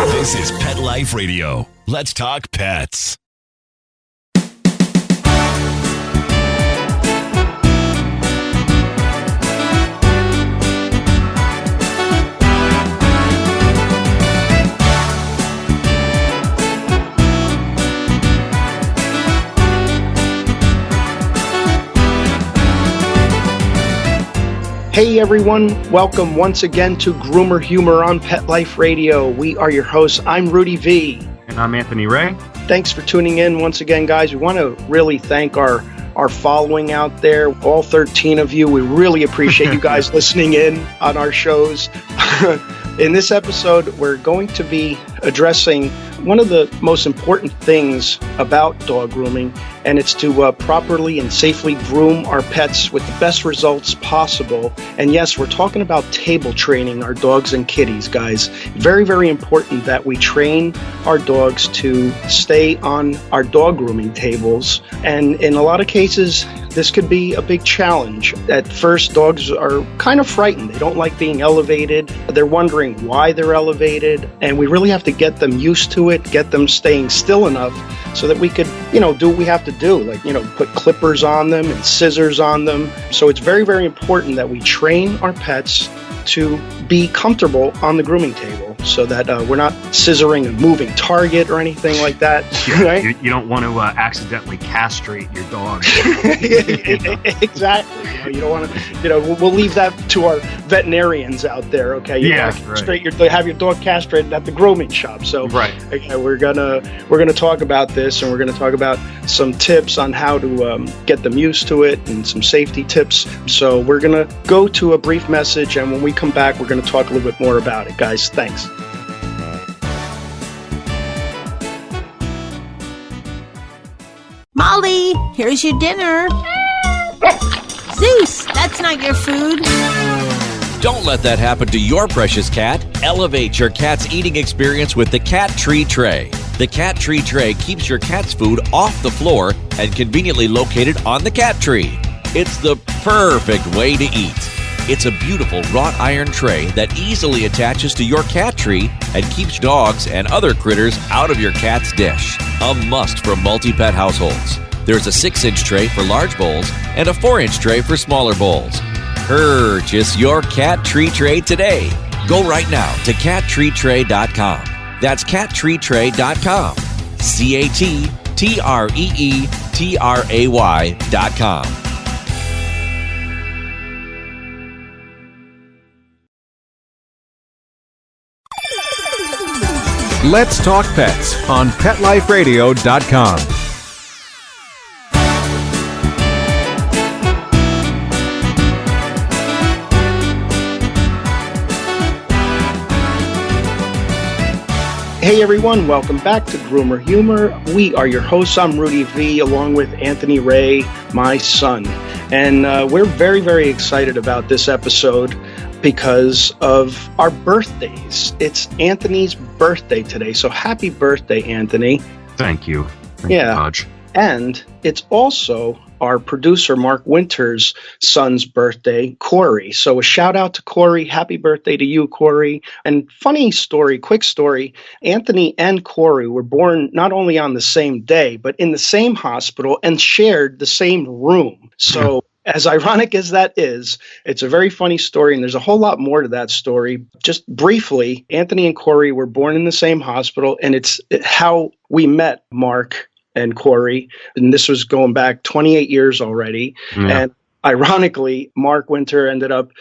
This is Pet Life Radio. Let's talk pets. Hey everyone, welcome once again to Groomer Humor on Pet Life Radio. We are your hosts. I'm Rudy V. And I'm Anthony Ray. Thanks for tuning in once again, guys. We want to really thank our following out there, all 13 of you. We really appreciate you guys listening in on our shows. In this episode, we're going to be addressing one of the most important things about dog grooming, and it's to properly and safely groom our pets with the best results possible. And yes, we're talking about table training our dogs and kitties, guys. Very, very important that we train our dogs to stay on our dog grooming tables. And in a lot of cases, this could be a big challenge. At first, dogs are kind of frightened. They don't like being elevated. They're wondering why they're elevated. And we really have to get them used to it, get them staying still enough so that we could, do what we have to do, like, put clippers on them and scissors on them. So it's very, very important that we train our pets to be comfortable on the grooming table so that we're not scissoring a moving target or anything like that. Right? You don't want to accidentally castrate your dog. Exactly. You don't want to, we'll leave that to our veterinarians out there. Okay. You yeah. Have your dog castrated at the grooming shop. So right. Okay, we're gonna talk about this, and we're gonna talk about some tips on how to get them used to it and some safety tips. So we're gonna go to a brief message, and when we come back, we're gonna talk a little bit more about it, guys. Thanks. Molly, here's your dinner. Zeus, that's not your food. Don't let that happen to your precious cat. Elevate your cat's eating experience with the Cat Tree Tray. The Cat Tree Tray keeps your cat's food off the floor and conveniently located on the cat tree. It's the perfect way to eat. It's a beautiful wrought iron tray that easily attaches to your cat tree and keeps dogs and other critters out of your cat's dish. A must for multi-pet households. There's a 6-inch tray for large bowls and a 4-inch tray for smaller bowls. Purchase your Cat Tree Tray today. Go right now to cattreetray.com. That's cattreetray.com. cattreetray.com. Let's Talk Pets on PetLifeRadio.com. Hey everyone, welcome back to Groomer Humor. We are your hosts. I'm Rudy V, along with Anthony Ray, my son. And we're very, very excited about this episode because of our birthdays. It's Anthony's birthday today, so happy birthday, Anthony. Thank you. Thank you, Hodge. And it's also our producer, Mark Winter's son's birthday, Corey. So a shout out to Corey. Happy birthday to you, Corey. And funny story, quick story, Anthony and Corey were born not only on the same day, but in the same hospital and shared the same room. So as ironic as that is, it's a very funny story, and there's a whole lot more to that story. Just briefly, Anthony and Corey were born in the same hospital, and it's how we met Mark and Corey, and this was going back 28 years already. Yeah. And ironically, Mark Winter ended up,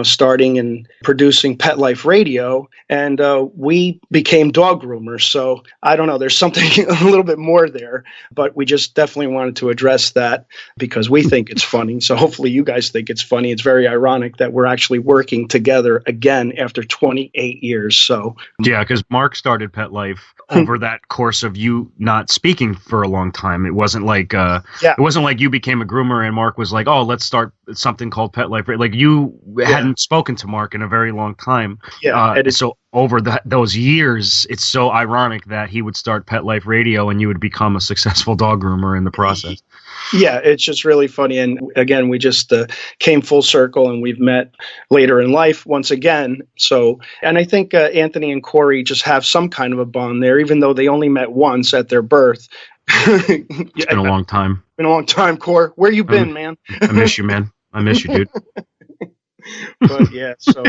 starting and producing Pet Life Radio, and we became dog groomers. So I don't know, there's something a little bit more there, but we just definitely wanted to address that because we think it's funny. So hopefully you guys think it's funny. It's very ironic that we're actually working together again after 28 years. So yeah, because Mark started Pet Life over that course of you not speaking for a long time. It wasn't like it wasn't like you became a groomer and Mark was like, oh, let's start something called Pet Life. Like you hadn't spoken to Mark in a very long time. Yeah. So over those years, it's so ironic that he would start Pet Life Radio and you would become a successful dog groomer in the process. Yeah, it's just really funny. And again, we just came full circle and we've met later in life once again. So, and I think Anthony and Corey just have some kind of a bond there, even though they only met once at their birth. It's been a long time. Been a long time, Cor. Where you been, man? I miss you, man. I miss you, dude. But yeah, so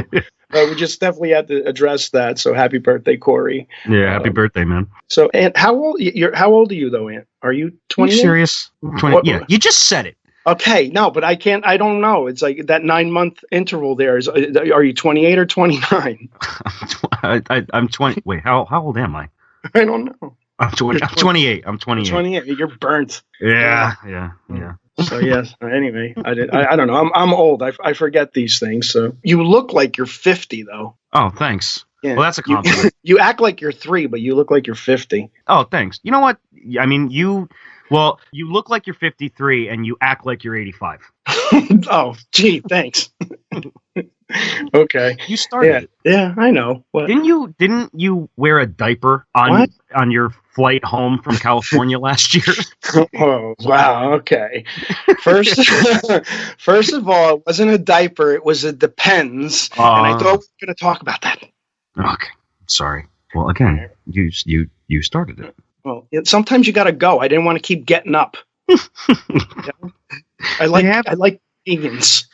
we just definitely had to address that. So happy birthday, Corey. Yeah, happy birthday, man. So, Ant, how old are you though, Ant? Are you 20? Are you serious? 20? Yeah, you just said it. Okay, no, but I don't know. It's like that 9-month interval there is. Are you 28 or 29? I'm 20. Wait, how old am I? I don't know. I'm 28. I'm 28. 28. You're burnt. Yeah. So yes. Anyway, I don't know. I'm old. I forget these things. So you look like you're 50 though. Oh, thanks. Yeah. Well, that's a compliment. You act like you're 3, but you look like you're 50. Oh, thanks. You know what? I mean, you look like you're 53 and you act like you're 85. Oh, gee, thanks. Okay. You started it. Yeah, I know. What? Didn't you wear a diaper on your flight home from California last year? Oh, wow. Okay. First of all, it wasn't a diaper. It was a Depends. And I thought we were going to talk about that. Okay. Sorry. Well, again, you started it. Well, sometimes you got to go. I didn't want to keep getting up. I like vegans.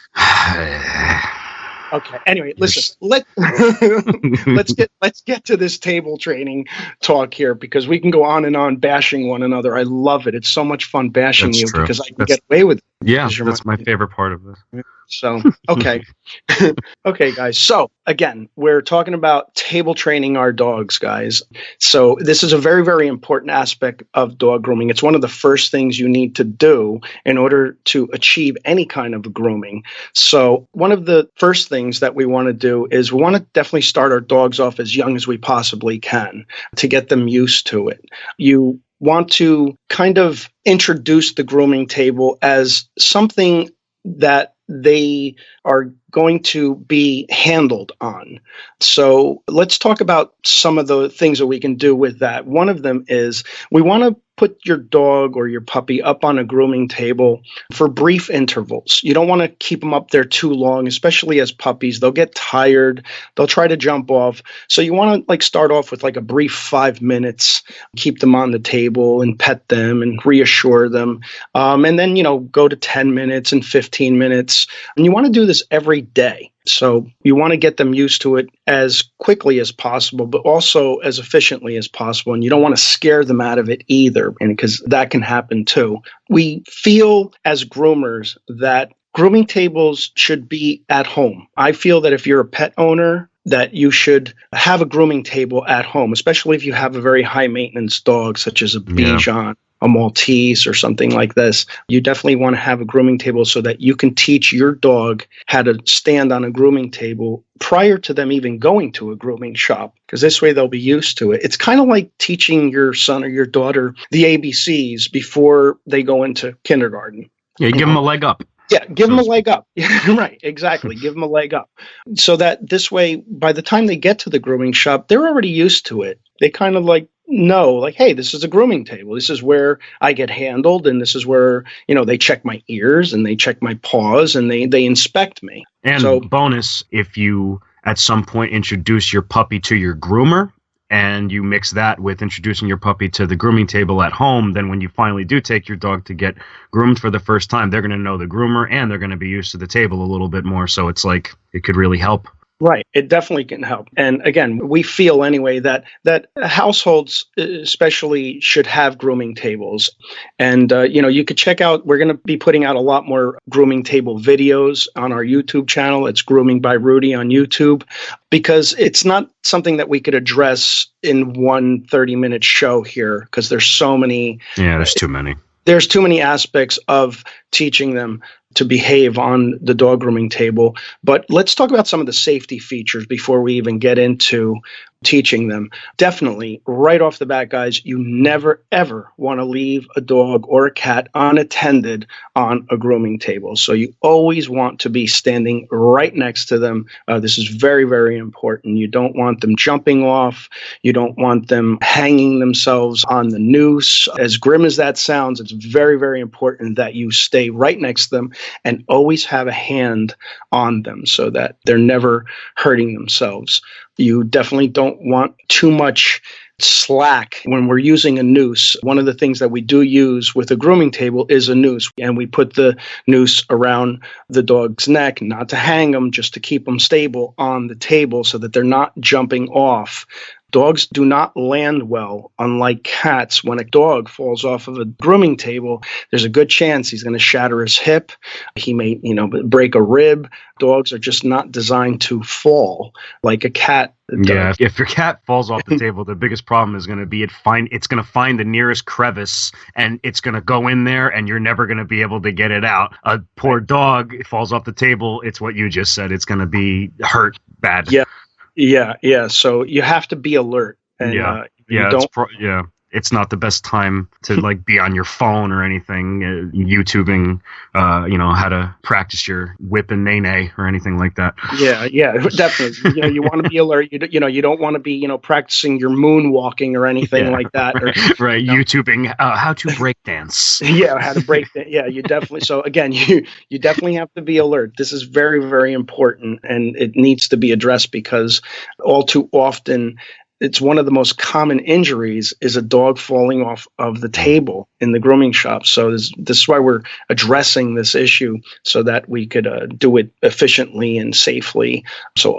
Okay. Anyway, listen. Let's get to this table training talk here because we can go on and on bashing one another. I love it. It's so much fun bashing you because I can get away with it. Yeah, that's my favorite part of this. So, okay. Okay, guys. So, again, we're talking about table training our dogs, guys. So, this is a very, very important aspect of dog grooming. It's one of the first things you need to do in order to achieve any kind of grooming. So, one of the first things that we want to do is we want to definitely start our dogs off as young as we possibly can to get them used to it. You want to kind of introduce the grooming table as something that they are going to be handled on. So let's talk about some of the things that we can do with that. One of them is we want to put your dog or your puppy up on a grooming table for brief intervals. You don't want to keep them up there too long, especially as puppies. They'll get tired. They'll try to jump off. So you want to start off with a brief 5 minutes, keep them on the table and pet them and reassure them. And then, go to 10 minutes and 15 minutes. And you want to do this every day. So you want to get them used to it as quickly as possible, but also as efficiently as possible. And you don't want to scare them out of it either, because that can happen too. We feel as groomers that grooming tables should be at home. I feel that if you're a pet owner, that you should have a grooming table at home, especially if you have a very high maintenance dog, such as a Bichon, a Maltese or something like this. You definitely want to have a grooming table so that you can teach your dog how to stand on a grooming table prior to them even going to a grooming shop, because this way they'll be used to it. It's kind of like teaching your son or your daughter the ABCs before they go into kindergarten. Yeah, give them a leg up. Yeah, give them a leg up. Right, exactly. Give them a leg up. So that this way, by the time they get to the grooming shop, they're already used to it. They kind of know, hey, this is a grooming table. This is where I get handled, and this is where, they check my ears and they check my paws and they inspect me. And so, bonus, if you at some point introduce your puppy to your groomer, and you mix that with introducing your puppy to the grooming table at home, then when you finally do take your dog to get groomed for the first time, they're going to know the groomer and they're going to be used to the table a little bit more. So it's it could really help. Right. It definitely can help. And again, we feel anyway that households especially should have grooming tables. And, you could check out, we're going to be putting out a lot more grooming table videos on our YouTube channel. It's Grooming by Rudy on YouTube, because it's not something that we could address in one 30-minute show here, because there's so many. Yeah, there's too many. There's too many aspects of teaching them to behave on the dog grooming table. But let's talk about some of the safety features before we even get into teaching them. Definitely, right off the bat, guys, you never, ever want to leave a dog or a cat unattended on a grooming table. So you always want to be standing right next to them. This is very, very important. You don't want them jumping off. You don't want them hanging themselves on the noose. As grim as that sounds, it's very, very important that you stay right next to them and always have a hand on them so that they're never hurting themselves. You definitely don't want too much slack when we're using a noose. One of the things that we do use with a grooming table is a noose, and we put the noose around the dog's neck, not to hang them, just to keep them stable on the table so that they're not jumping off. Dogs do not land well, unlike cats. When a dog falls off of a grooming table, there's a good chance he's going to shatter his hip. He may, break a rib. Dogs are just not designed to fall like a cat does. Yeah, if your cat falls off the table, the biggest problem is going to be it's going to find the nearest crevice and it's going to go in there and you're never going to be able to get it out. A poor dog falls off the table, it's what you just said. It's going to be hurt bad. Yeah. So you have to be alert. And, it's not the best time to be on your phone or anything, YouTubing, how to practice your whip and nay or anything like that. Yeah, definitely. You want to be alert. You don't want to be, practicing your moonwalking or anything like that. Or, right. YouTubing how to break dance. Yeah, how to break dance. Yeah, you definitely. So again, you definitely have to be alert. This is very, very important, and it needs to be addressed because all too often, it's one of the most common injuries is a dog falling off of the table in the grooming shop. So this is why we're addressing this issue so that we could do it efficiently and safely. So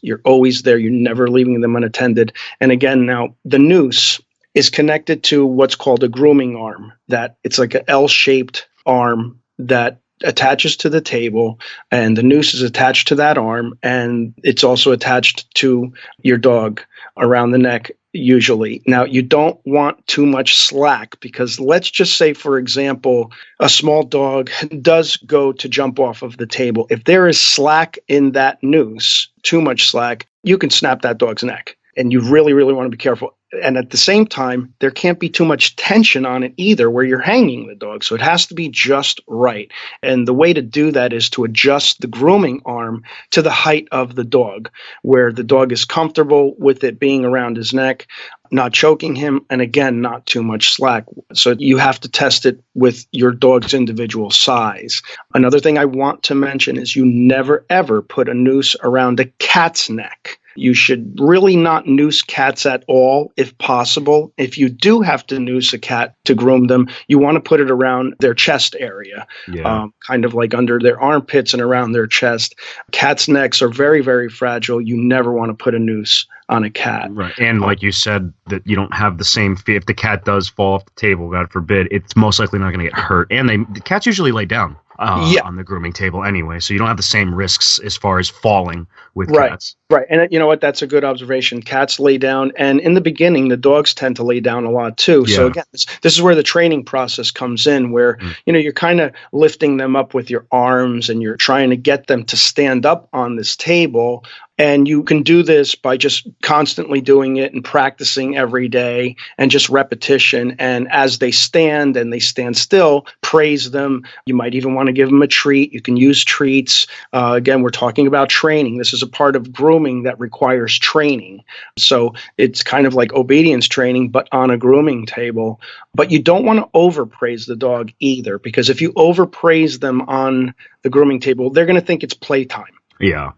you're always there. You're never leaving them unattended. And again, now the noose is connected to what's called a grooming arm. That it's like an L-shaped arm that attaches to the table, and the noose is attached to that arm, and it's also attached to your dog around the neck usually. Now, you don't want too much slack because let's just say, for example, a small dog does go to jump off of the table. If there is slack in that noose, too much slack, you can snap that dog's neck. And you really, really want to be careful. And at the same time, there can't be too much tension on it either where you're hanging the dog. So it has to be just right. And the way to do that is to adjust the grooming arm to the height of the dog, where the dog is comfortable with it being around his neck, not choking him, and again, not too much slack. So you have to test it with your dog's individual size. Another thing I want to mention is you never, ever put a noose around a cat's neck. You should really not noose cats at all, if possible. If you do have to noose a cat to groom them, you want to put it around their chest area, kind of like under their armpits and around their chest. Cats' necks are very, very fragile. You never want to put a noose on a cat. Right. And like you said, that you don't have the same fear. If the cat does fall off the table, God forbid, it's most likely not going to get hurt. And the cats usually lay down on the grooming table anyway, so you don't have the same risks as far as falling with cats. Right. And you know what? That's a good observation. Cats lay down. And in the beginning, the dogs tend to lay down a lot too. Yeah. So again, this is where the training process comes in, where, you're kind of lifting them up with your arms and you're trying to get them to stand up on this table. And you can do this by just constantly doing it and practicing every day and just repetition. And as they stand and they stand still, praise them. You might even want to give them a treat. You can use treats. Again, we're talking about training. This is a part of grooming that requires training. So it's kind of like obedience training, but on a grooming table. But you don't want to overpraise the dog either, because if you overpraise them on the grooming table, they're going to think it's playtime. Yeah.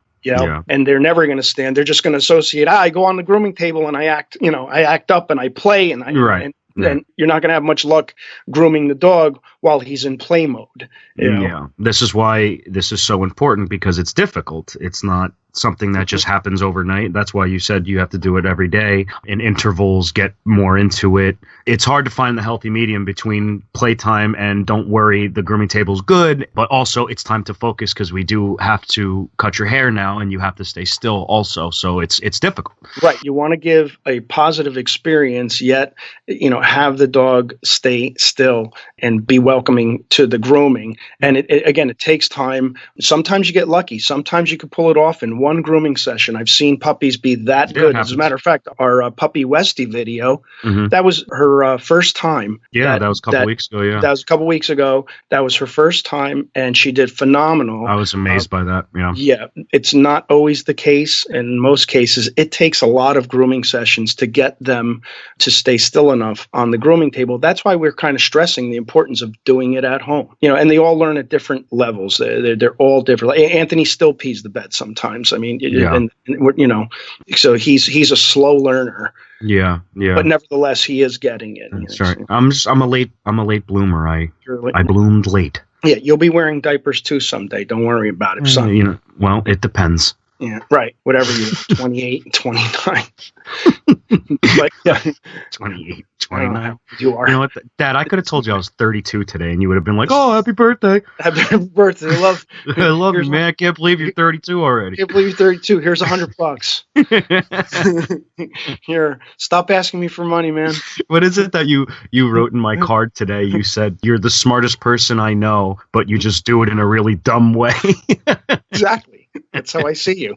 And they're never going to stand. They're just going to associate, I go on the grooming table and I act up and I play and and you're not going to have much luck grooming the dog while he's in play mode. Yeah. This is why this is so important, because it's difficult. It's not something that just happens overnight. That's why you said you have to do it every day in intervals, get more into it. It's hard to find the healthy medium between playtime and don't worry, the grooming table's good, but also it's time to focus because we do have to cut your hair now and you have to stay still also. So it's difficult. Right. You want to give a positive experience, yet, have the dog stay still and be welcoming to the grooming. And it takes time. Sometimes you get lucky. Sometimes you can pull it off in one grooming session. I've seen puppies be that good. As a matter of fact, our puppy Westie video, that was her first time. Yeah, that was a couple weeks ago. Yeah, that was a couple weeks ago. That was her first time, and she did phenomenal. I was amazed by that. Yeah, it's not always the case. In most cases, it takes a lot of grooming sessions to get them to stay still enough on the grooming table. That's why we're kind of stressing the importance of doing it at home. And they all learn at different levels. They're all different. Anthony still pees the bed sometimes. I mean, so he's a slow learner. Yeah. But nevertheless, he is getting it. That's right. I'm a late bloomer. I bloomed late. Yeah, you'll be wearing diapers too someday. Don't worry about it, son. Well, it depends. Yeah, right. Whatever you 28, 29. But yeah. 28, 29. You are. You know what, Dad, I could have told you I was 32 today and you would have been like, "Oh, happy birthday." Happy birthday. I love you, man. I can't believe you're 32 already. I can't believe you're 32. Here's $100. Here, stop asking me for money, man. What is it that you wrote in my card today? You said, "You're the smartest person I know, but you just do it in a really dumb way." Exactly. That's how I see you.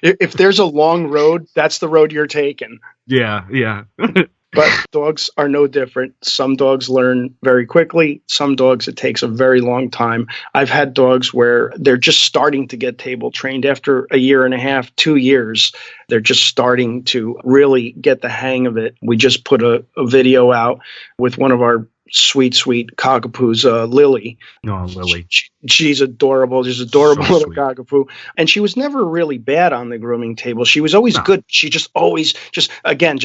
If there's a long road, that's the road you're taking. Yeah. But dogs are no different. Some dogs learn very quickly. Some dogs, it takes a very long time. I've had dogs where they're just starting to get table trained after a year and a half, 2 years. They're just starting to really get the hang of it. We just put a video out with one of our sweet cockapoos, Lily. Oh, Lily. She's adorable. She's adorable So little sweet. cockapoo. And she was never really bad on the grooming table. She was always good. She just always, just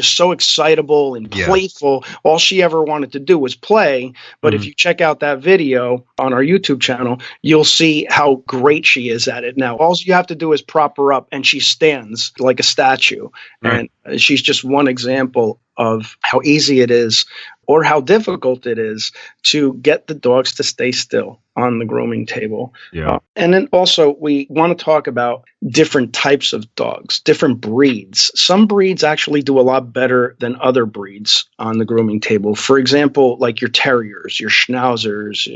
so excitable and playful. All she ever wanted to do was play. But if you check out that video on our YouTube channel, you'll see how great she is at it now. All you have to do is prop her up and she stands like a statue. Right. And she's just one example of how easy it is or how difficult it is to get the dogs to stay still on the grooming table. Yeah. And then also we want to talk about different types of dogs, different breeds. Some breeds actually do a lot better than other breeds on the grooming table. For example, like your terriers, your schnauzers,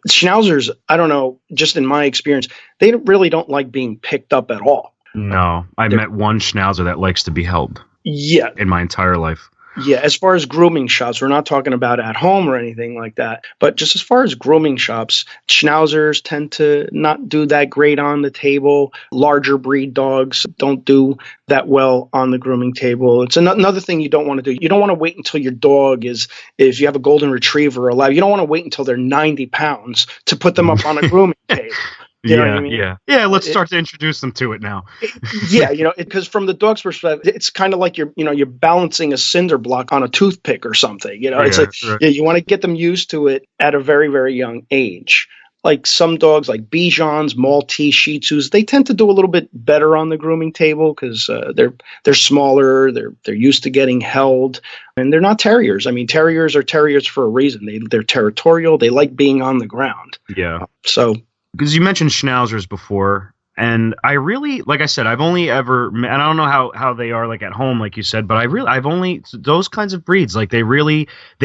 schnauzers, I don't know, just in my experience, they really don't like being picked up at all. No, I met one schnauzer that likes to be held. Yeah. In my entire life. Yeah, as far as grooming shops, we're not talking about at home or anything like that. But just as far as grooming shops, schnauzers tend to not do that great on the table. Larger breed dogs don't do that well on the grooming table. It's another thing you don't want to do. You don't want to wait until your dog if you have a golden retriever or a lab, you don't want to wait until they're 90 pounds to put them up on a grooming table. You know what I mean? Yeah. Let's start to introduce them to it now. Because from the dog's perspective, it's kind of like you're balancing a cinder block on a toothpick or something. It's you want to get them used to it at a very, very young age. Like some dogs, like Bijans, Maltese, Shih Tzus, they tend to do a little bit better on the grooming table because they're smaller, they're used to getting held, and they're not terriers. I mean, terriers are terriers for a reason. They're territorial. They like being on the ground. Yeah. So. Because you mentioned schnauzers before, and I really, like I said, I've only ever, and I don't know how they are like at home, like you said, but I've only, those kinds of breeds, like they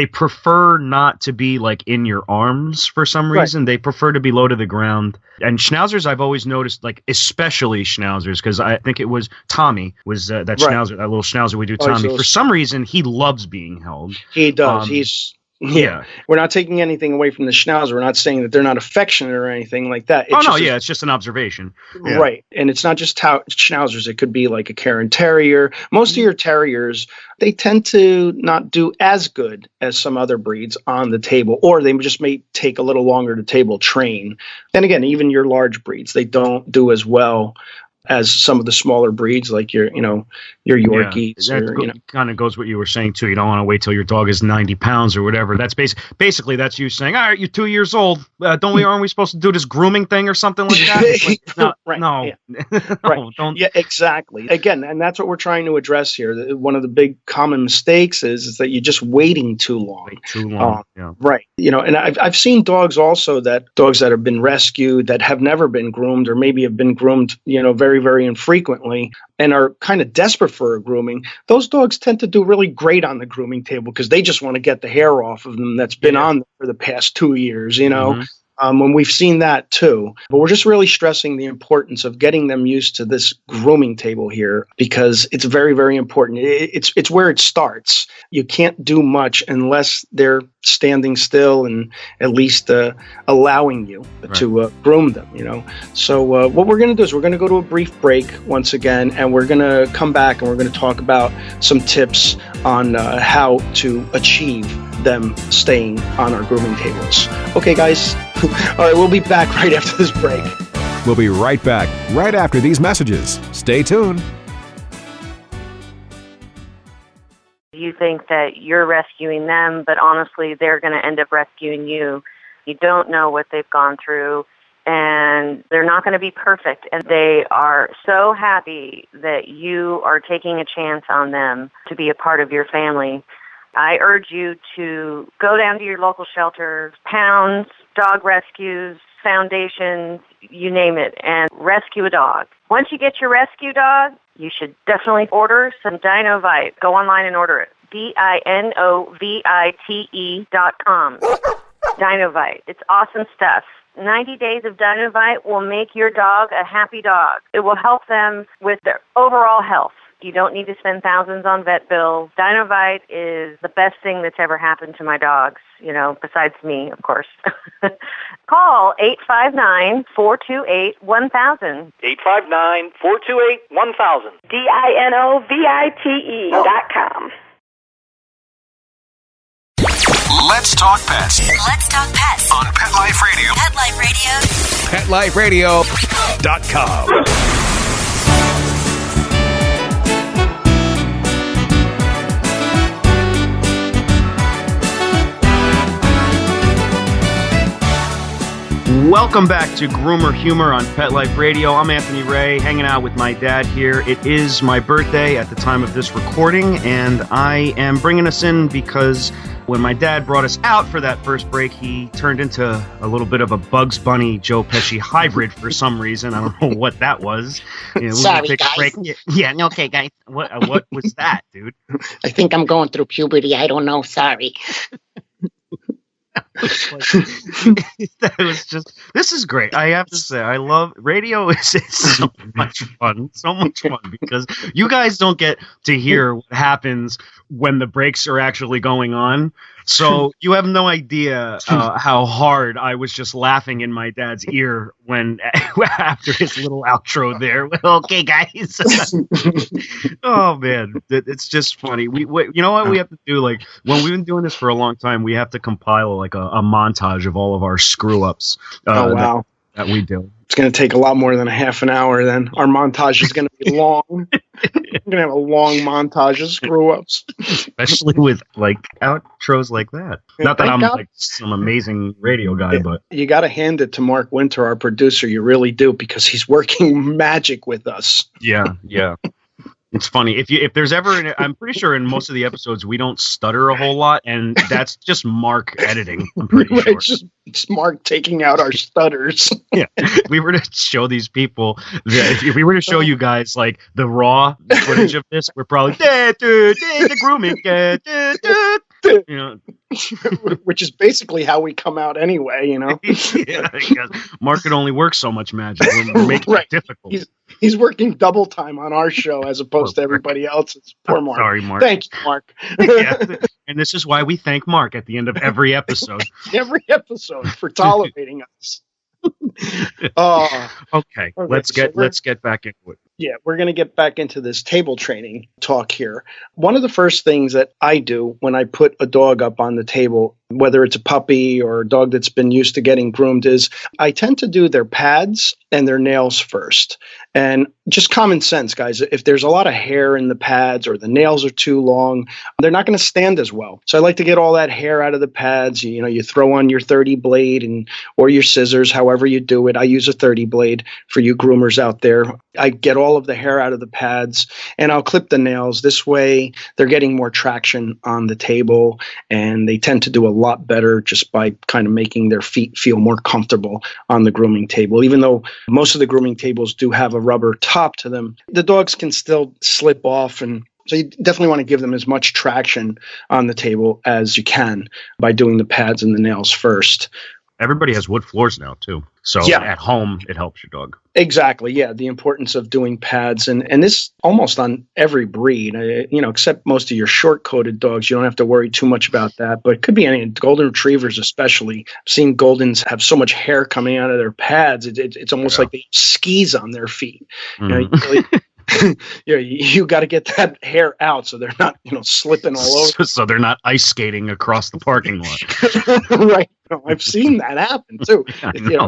prefer not to be like in your arms for some reason. Right. They prefer to be low to the ground. And schnauzers, I've always noticed, like especially schnauzers, because I think it was Tommy, that schnauzer, that little schnauzer we do, Tommy. For some reason, he loves being held. He does. Yeah. We're not taking anything away from the schnauzer. We're not saying that they're not affectionate or anything like that. It's just an observation. Yeah. Right. And it's not just schnauzers. It could be like a Cairn Terrier. Most of your terriers, they tend to not do as good as some other breeds on the table, or they just may take a little longer to table train. And again, even your large breeds, they don't do as well as some of the smaller breeds, like your Yorkies. Kind of goes what you were saying too. You don't want to wait till your dog is 90 pounds or whatever. That's basically that's you saying, all right, you're 2 years old. Aren't we supposed to do this grooming thing or something like that? Right. No, Yeah. no, don't. Yeah, exactly. Again, and that's what we're trying to address here. One of the big common mistakes is that you're just waiting too long. Yeah. Right. And I've seen dogs that have been rescued that have never been groomed, or maybe have been groomed, very, very infrequently, and are kind of desperate for a grooming. Those dogs tend to do really great on the grooming table because they just want to get the hair off of them that's been on them for the past 2 years, Mm-hmm. And we've seen that too. But we're just really stressing the importance of getting them used to this grooming table here, because it's very, very important. It's where it starts. You can't do much unless they're standing still and at least allowing you to groom them, So what we're going to do is we're going to go to a brief break once again, and we're going to come back and we're going to talk about some tips on how to achieve them staying on our grooming tables. Okay, guys. All right, we'll be back right after this break. We'll be right back right after these messages. Stay tuned. You think that you're rescuing them, but honestly, they're going to end up rescuing you. You don't know what they've gone through, and they're not going to be perfect. And they are so happy that you are taking a chance on them to be a part of your family. I urge you to go down to your local shelters, pounds, dog rescues, foundations, you name it, and rescue a dog. Once you get your rescue dog, you should definitely order some Dinovite. Go online and order it. DINOVITE.com. Dinovite. It's awesome stuff. 90 days of Dinovite will make your dog a happy dog. It will help them with their overall health. You don't need to spend thousands on vet bills. Dinovite is the best thing that's ever happened to my dogs, besides me, of course. Call 859-428-1000. 859-428-1000. DINOVITE.com. Let's talk pets Let's talk pets on Pet Life Radio. Pet Life Radio. PetLifeRadio.com. Welcome back to Groomer Humor on Pet Life Radio. I'm Anthony Ray, hanging out with my dad here. It is my birthday at the time of this recording, and I am bringing us in because when my dad brought us out for that first break, he turned into a little bit of a Bugs Bunny, Joe Pesci hybrid for some reason. I don't know what that was. Sorry, guys. Okay, guys. What was that, dude? I think I'm going through puberty. I don't know. Sorry. That was just, this is great. I have to say, I love radio. It's so much fun because you guys don't get to hear what happens when the breaks are actually going on. So you have no idea how hard I was just laughing in my dad's ear when after his little outro there. Okay, guys. Oh man, it's just funny. We you know what we have to do? Like when we've been doing this for a long time, we have to compile like a montage of all of our screw ups. Oh wow, that we do. It's going to take a lot more than a half an hour. Then our montage is going to be long. We're going to have a long montage of screw ups, especially with like outros like that. Not that I'm like some amazing radio guy, but you got to hand it to Mark Winter, our producer. You really do, because he's working magic with us. Yeah. It's funny if there's ever I'm pretty sure in most of the episodes we don't stutter a whole lot, and that's just Mark editing. I'm pretty sure it's Mark taking out our stutters. Yeah, if we were to show these people that if we were to show you guys like the raw footage of this, we're probably the grooming, which is basically how we come out anyway. Yeah, because Mark can only work so much magic. We're making it difficult. He's working double time on our show as opposed to everybody else's. Poor Mark. Sorry, Mark. Thank you, Mark. Yeah. And this is why we thank Mark at the end of every episode. Every episode for tolerating us. Okay. Let's get back into it. Yeah, we're going to get back into this table training talk here. One of the first things that I do when I put a dog up on the table whether it's a puppy or a dog that's been used to getting groomed, is I tend to do their pads and their nails first. And just common sense, guys, if there's a lot of hair in the pads or the nails are too long, they're not going to stand as well. So I like to get all that hair out of the pads. You throw on your 30 blade or your scissors, however you do it. I use a 30 blade for you groomers out there. I get all of the hair out of the pads and I'll clip the nails. This way they're getting more traction on the table, and they tend to do a lot better just by kind of making their feet feel more comfortable on the grooming table. Even though most of the grooming tables do have a rubber top to them, the dogs can still slip off, and so you definitely want to give them as much traction on the table as you can by doing the pads and the nails first. Everybody has wood floors now, too. So at home, it helps your dog. Exactly. Yeah. The importance of doing pads. And this almost on every breed, except most of your short-coated dogs. You don't have to worry too much about that. But it could be any golden retrievers, especially. I've seen Goldens have so much hair coming out of their pads. It's almost like they have skis on their feet. You got to get that hair out so they're not, slipping all over. So they're not ice skating across the parking lot. Right. No, I've seen that happen too.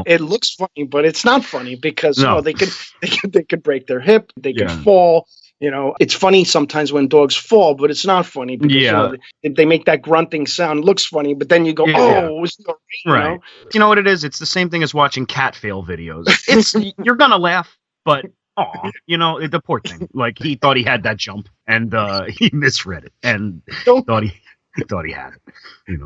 It looks funny, but it's not funny because they could break their hip, they could fall. It's funny sometimes when dogs fall, but it's not funny because they make that grunting sound. It looks funny, but then you go, right. You know what it is? It's the same thing as watching cat fail videos. You're gonna laugh, but the poor thing. Like, he thought he had that jump, and he misread it, and thought he had it.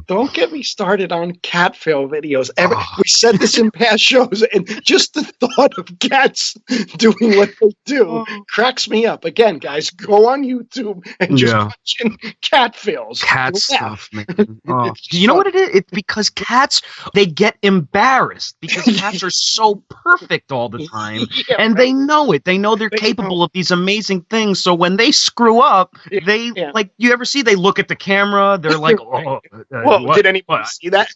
Don't get me started on cat fail videos. We said this in past shows, and just the thought of cats doing what they do cracks me up. Again, guys, go on YouTube and just watch cat fails. Cat stuff, man. You know what it is? It's because cats, they get embarrassed because cats are so perfect all the time, and they know it. They know they're capable of these amazing things. So when they screw up, they like, you ever see? They look at the camera. They're like, did anybody see that?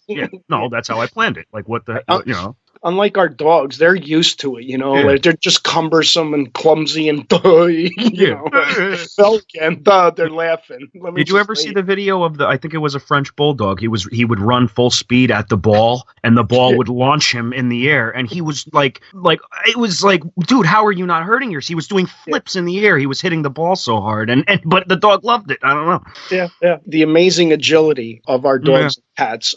No, that's how I planned it. Like, what the, Unlike our dogs, they're used to it, like they're just cumbersome and clumsy and fell again, they're laughing. Did you ever see the video of I think it was a French bulldog. He would run full speed at the ball, and the ball would launch him in the air, and he was like it was like, dude, how are you not hurting yourself? He was doing flips in the air. He was hitting the ball so hard, but the dog loved it. I don't know. Yeah. The amazing agility of our dogs and cats,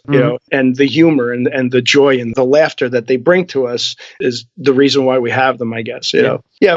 and the humor and the joy and the laughter that they bring to us is the reason why we have them, I guess.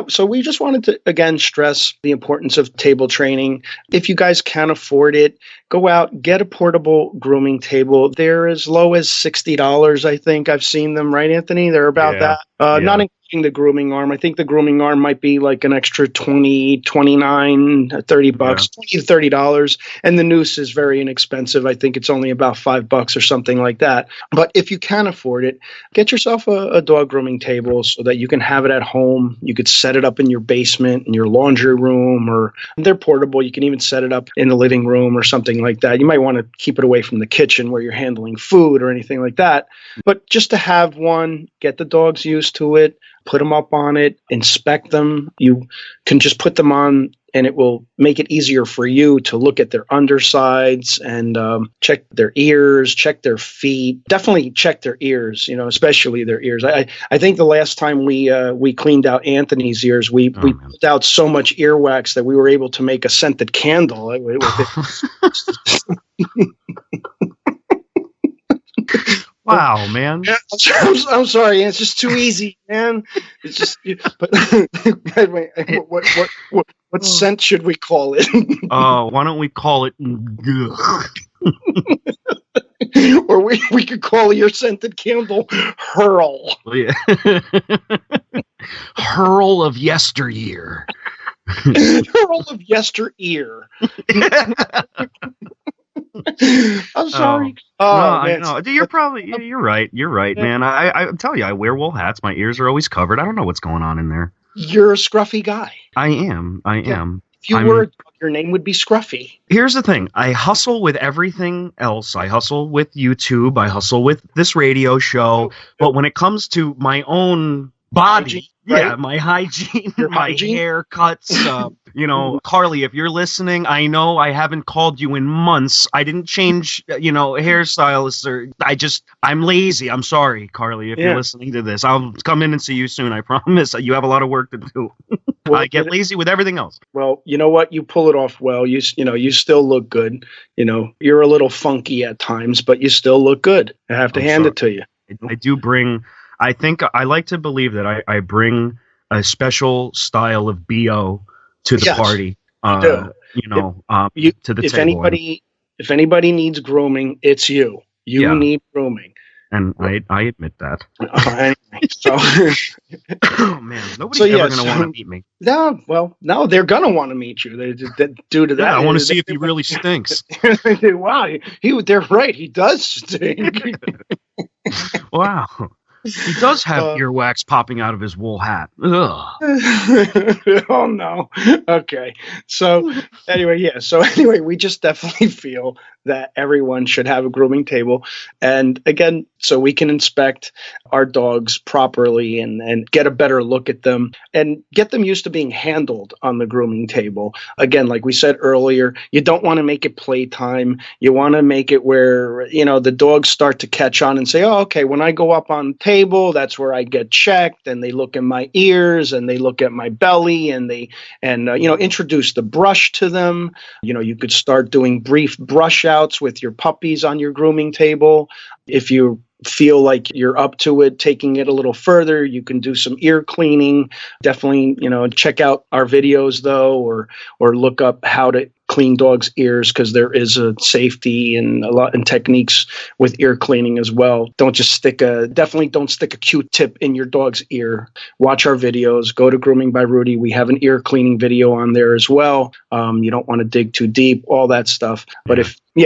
So we just wanted to again stress the importance of table training. If you guys can afford it, go out, get a portable grooming table. They're as low as $60, I think. I've seen them, right, Anthony? They're about that. Not including the grooming arm. I think the grooming arm might be like an extra $20, $29, $30, $20 to $30. And the noose is very inexpensive. I think it's only about $5 or something like that. But if you can afford it, get yourself a dog grooming table so that you can have it at home. You could set it up in your basement, in your laundry room, or they're portable. You can even set it up in the living room or something like that. You might want to keep it away from the kitchen where you're handling food or anything like that. But just to have one, get the dogs used to it, put them up on it, inspect them. You can just put them on, and it will make it easier for you to look at their undersides and check their ears, check their feet. Definitely check their ears, especially their ears. I think the last time we cleaned out Anthony's ears, we put out so much earwax that we were able to make a scented candle with it. Wow, man. Yeah, I'm sorry. It's just too easy, man. It's just. But what scent should we call it? Why don't we call it? Or we could call your scented candle Hurl. Yeah. Hurl of yesteryear. Hurl of yesteryear. I'm sorry. I know. You're right. You're right, man. I'm telling you, I wear wool hats. My ears are always covered. I don't know what's going on in there. You're a scruffy guy. I am. If you were a dog, your name would be Scruffy. Here's the thing. I hustle with everything else. I hustle with YouTube. I hustle with this radio show. But when it comes to my own body, right? my hygiene, Your my hygiene? haircuts. Carly, if you're listening, I know I haven't called you in months. I didn't change, hairstylists, or I'm lazy. I'm sorry, Carly, if you're listening to this. I'll come in and see you soon. I promise. You have a lot of work to do. Well, I get lazy with everything else. Well, you know what? You pull it off well. You still look good. You're a little funky at times, but you still look good. I have to hand it to you. I do bring. I think I like to believe that I bring a special style of BO to the party. To the table. If anybody needs grooming, it's you. You need grooming. And I admit that. Anyway, so, oh man, nobody's ever going to want to meet me. No, they're going to want to meet you. Due to that, I want to see if he really stinks. Wow, they're right. He does stink. Wow. He does have earwax popping out of his wool hat. Ugh. Oh no. Okay. So anyway, we just definitely feel that everyone should have a grooming table. And again, so we can inspect our dogs properly and get a better look at them and get them used to being handled on the grooming table. Again, like we said earlier, you don't want to make it playtime. You want to make it where, the dogs start to catch on and say, oh, okay, when I go up on the table, that's where I get checked, and they look in my ears and they look at my belly and introduce the brush to them. You could start doing brief brush outs with your puppies on your grooming table. If you feel like you're up to it, taking it a little further, you can do some ear cleaning. Definitely, check out our videos though, or look up how to clean dogs' ears, because there is a safety and a lot and techniques with ear cleaning as well. Don't stick a Q-tip in your dog's ear. Watch our videos. Go to Grooming by Rudy. We have an ear cleaning video on there as well. You don't want to dig too deep, all that stuff. But be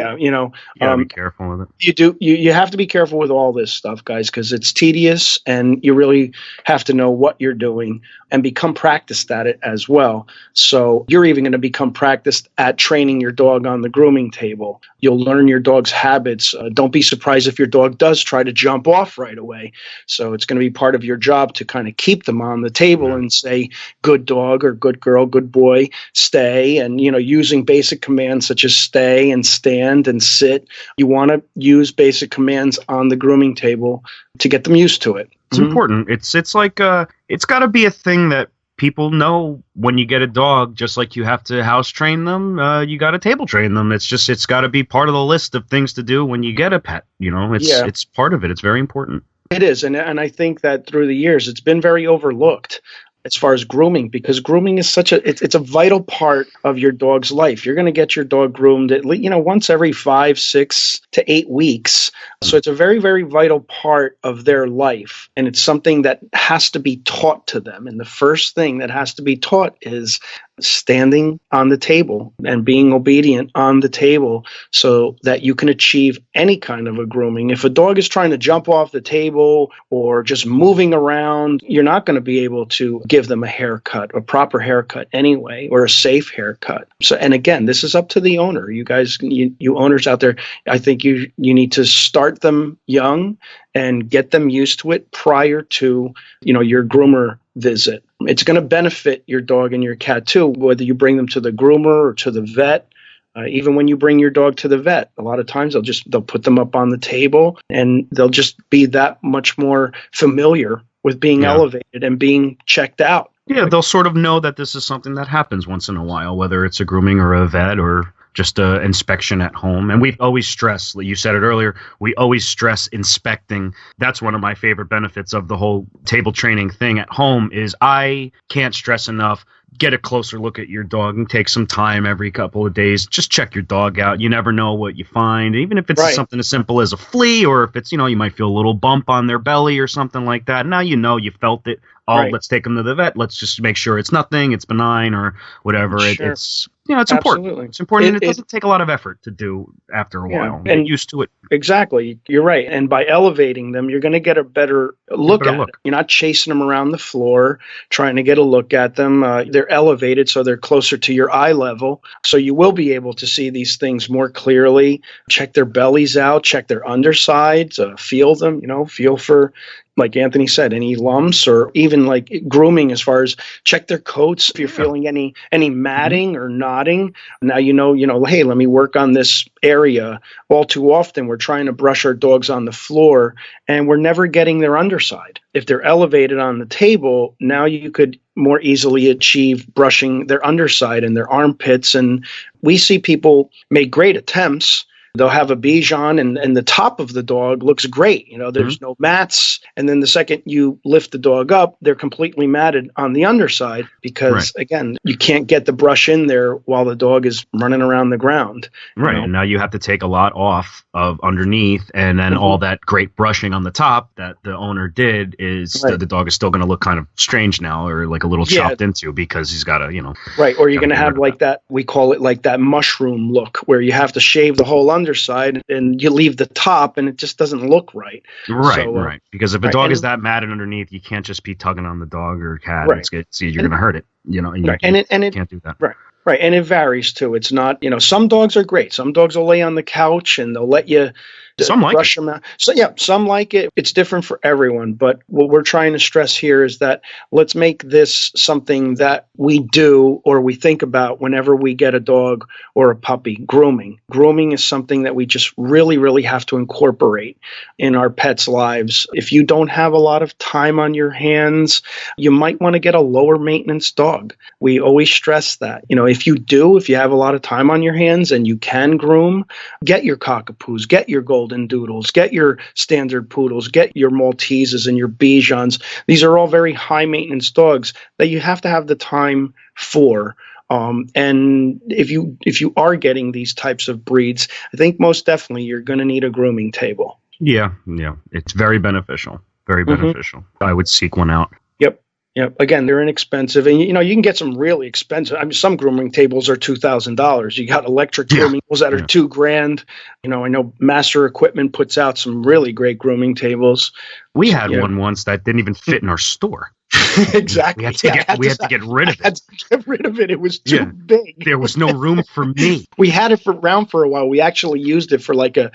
careful with it. You have to be careful with all this stuff, guys, because it's tedious and you really have to know what you're doing and become practiced at it as well. So you're even going to become practiced at training your dog on the grooming table. You'll learn your dog's habits. Don't be surprised if your dog does try to jump off right away. So it's going to be part of your job to kind of keep them on the table and say, good dog or good girl, good boy, stay. And, using basic commands such as stay and stand and sit. You want to use basic commands on the grooming table to get them used to it. It's important. It's like it's got to be a thing that people know when you get a dog. Just like you have to house train them, you got to table train them. It's got to be part of the list of things to do when you get a pet. It's part of it. It's very important. It is, and I think that through the years it's been very overlooked as far as grooming, because grooming is it's a vital part of your dog's life. You're going to get your dog groomed at least, once every 5, 6 to 8 weeks. So it's a very, very vital part of their life. And it's something that has to be taught to them. And the first thing that has to be taught is standing on the table and being obedient on the table so that you can achieve any kind of a grooming. If a dog is trying to jump off the table or just moving around, you're not going to be able to give them a haircut, a proper haircut anyway, or a safe haircut. So, and again, this is up to the owner. You guys, you owners out there, I think you need to start them young and get them used to it prior to, your groomer visit. It's going to benefit your dog and your cat too, whether you bring them to the groomer or to the vet. Even when you bring your dog to the vet, a lot of times they'll put them up on the table and they'll just be that much more familiar with being elevated and being checked out. Yeah, they'll sort of know that this is something that happens once in a while, whether it's a grooming or a vet or just an inspection at home. And we always stress, you said it earlier, we always stress inspecting. That's one of my favorite benefits of the whole table training thing at home is I can't stress enough. Get a closer look at your dog and take some time every couple of days. Just check your dog out. You never know what you find, even if it's something as simple as a flea, or if it's, you might feel a little bump on their belly or something like that. Now you felt it. Let's take them to the vet. Let's just make sure it's nothing, it's benign or whatever. Sure. It's important. It's important, and it doesn't take a lot of effort to do after a while. Get used to it. Exactly. You're right. And by elevating them, you're going to get a better look at it. You're not chasing them around the floor, trying to get a look at them. they're elevated, so they're closer to your eye level. So you will be able to see these things more clearly. Check their bellies out, check their undersides, feel them, feel for, like Anthony said, any lumps, or even like grooming as far as check their coats. If you're feeling any matting or knotting, now hey, let me work on this area. All too often we're trying to brush our dogs on the floor and we're never getting their underside. If they're elevated on the table, now you could more easily achieve brushing their underside and their armpits. And we see people make great attempts. They'll have a Bichon and the top of the dog looks great. There's no mats. And then the second you lift the dog up, they're completely matted on the underside because, again, you can't get the brush in there while the dog is running around the ground. Right. And now you have to take a lot off of underneath, and then all that great brushing on the top that the owner did is the dog is still going to look kind of strange now, or like a little chopped into, because he's got to, Right. Or you're going to have like that, we call it like that mushroom look, where you have to shave the whole underside and you leave the top and it just doesn't look right. Right. Because if a dog is that matted underneath, you can't just be tugging on the dog or cat. Right. You're going to hurt it. And you can't do that. Right. And it varies too. It's not, some dogs are great. Some dogs will lay on the couch and they'll let you brush them out. So some like it. It's different for everyone. But what we're trying to stress here is that let's make this something that we do or we think about whenever we get a dog or a puppy. Grooming. Grooming is something that we just really, really have to incorporate in our pets' lives. If you don't have a lot of time on your hands, you might want to get a lower maintenance dog. We always stress that. If you have a lot of time on your hands and you can groom, get your cockapoos, get your golden doodles, get your standard poodles, get your Malteses and your Bichons. These are all very high maintenance dogs that you have to have the time for. And if you are getting these types of breeds, I think most definitely you're going to need a grooming table. Yeah. It's very beneficial. Very beneficial. I would seek one out. Yep. Again, they're inexpensive, and you can get some really expensive. I mean, some grooming tables are $2,000. You got electric grooming tables that are $2,000. I know Master Equipment puts out some really great grooming tables. We had one once that didn't even fit in our store. Exactly. We had to get rid of it. I had to get rid of it. It was too big. There was no room for me. We had it around for a while. We actually used it for like a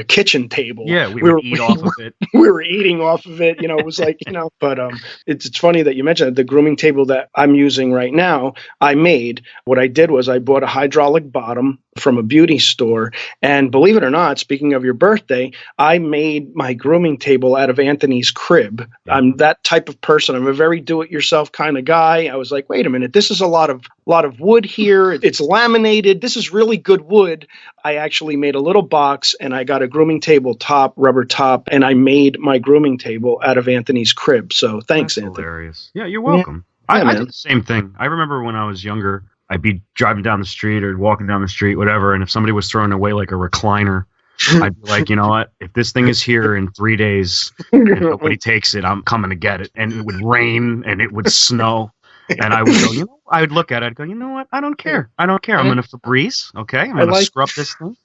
kitchen table. Yeah, we would eat off of it. We were eating off of it. It was like, but it's funny that you mentioned it. The grooming table that I'm using right now, I made. What I did was I bought a hydraulic bottom from a beauty store. And believe it or not, speaking of your birthday, I made my grooming table out of Anthony's crib. I'm that type of person. I'm a very do-it-yourself kind of guy. I was like, wait a minute, this is a lot of wood here. It's laminated. This is really good wood. I actually made a little box and I got a grooming table top, rubber top, and I made my grooming table out of Anthony's crib. So thanks, That's Anthony. Hilarious. Yeah, you're welcome. I did the same thing. I remember when I was younger, I'd be driving down the street or walking down the street, whatever, and if somebody was throwing away like a recliner, I'd be like, you know what? If this thing is here in 3 days and nobody takes it, I'm coming to get it. And it would rain and it would snow. And I would go, I would look at it and go, you know what? I don't care. I'm going to Febreze. Okay. I'm going to scrub this thing.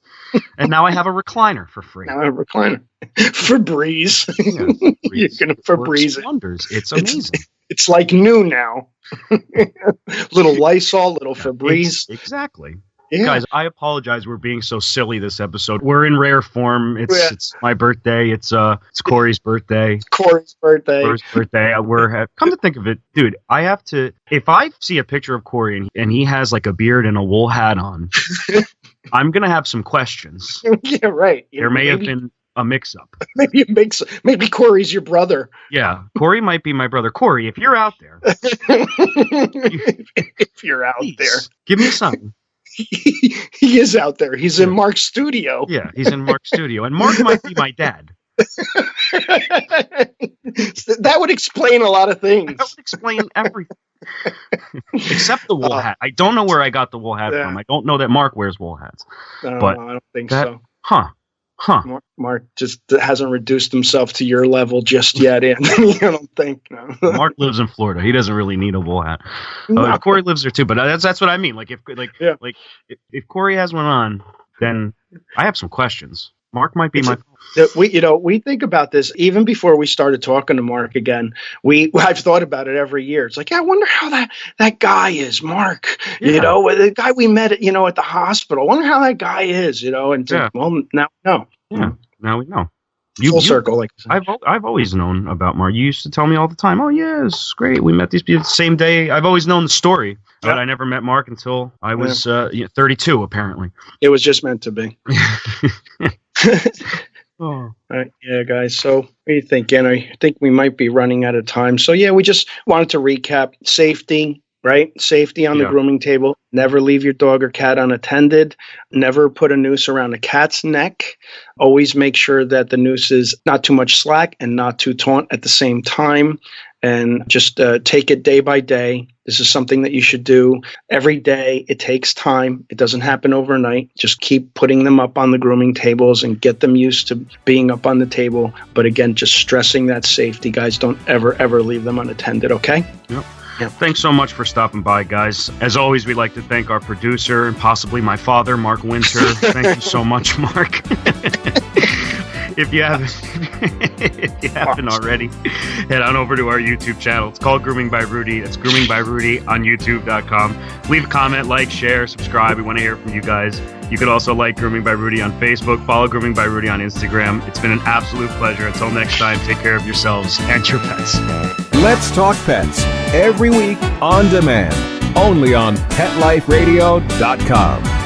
And now I have a recliner for free. Now I have a recliner. Febreze. Febreze. You're going to Febreze it. Wonders. It's amazing. It's like new now. Little Lysol, little Febreze. Exactly. Yeah. Guys, I apologize. We're being so silly this episode. We're in rare form. It's my birthday. It's Corey's birthday. Corey's birthday. Come to think of it, dude, I have to, if I see a picture of Corey and he has like a beard and a wool hat on, I'm going to have some questions. Yeah, right. There may have been a mix-up. Maybe Corey's your brother. Yeah, Corey might be my brother. Corey, if you're out there. If you're out there. Give me something. He is out there. He's in Mark's studio. Yeah, he's in Mark's studio. And Mark might be my dad. That would explain a lot of things. That would explain everything. Except the wool hat. I don't know where I got the wool hat from. I don't know that Mark wears wool hats. But I don't think so. Huh. Mark just hasn't reduced himself to your level just yet. I don't think. No. Mark lives in Florida. He doesn't really need a wool hat. Corey lives there too, but that's what I mean. If Corey has one on, then I have some questions. Mark might be we think about this even before we started talking to Mark again. I've thought about it every year. It's like, I wonder how that guy is, Mark. Yeah. The guy we met at at the hospital. I wonder how that guy is. Well, now we know. Yeah, now we know. Full circle, like I've always known about Mark. You used to tell me all the time, "Oh yeah, it's great. We met these people the same day." I've always known the story, but I never met Mark until I was 32. Apparently, it was just meant to be. Oh. All right, yeah, guys. So, what do you think? I think we might be running out of time. So, yeah, we just wanted to recap safety. Right? Safety on the grooming table. Never leave your dog or cat unattended. Never put a noose around a cat's neck. Always make sure that the noose is not too much slack and not too taut at the same time. And just take it day by day. This is something that you should do every day. It takes time. It doesn't happen overnight. Just keep putting them up on the grooming tables and get them used to being up on the table. But again, just stressing that safety. Guys, don't ever leave them unattended, okay? Yep. Yeah. Thanks so much for stopping by, guys. As always, we'd like to thank our producer and possibly my father, Mark Winter. Thank you so much, Mark. If you haven't already, head on over to our YouTube channel. It's called Grooming by Rudy. That's Grooming by Rudy on YouTube.com. Leave a comment, like, share, subscribe. We want to hear from you guys. You could also like Grooming by Rudy on Facebook. Follow Grooming by Rudy on Instagram. It's been an absolute pleasure. Until next time, take care of yourselves and your pets. Let's Talk Pets, every week on demand, only on PetLifeRadio.com.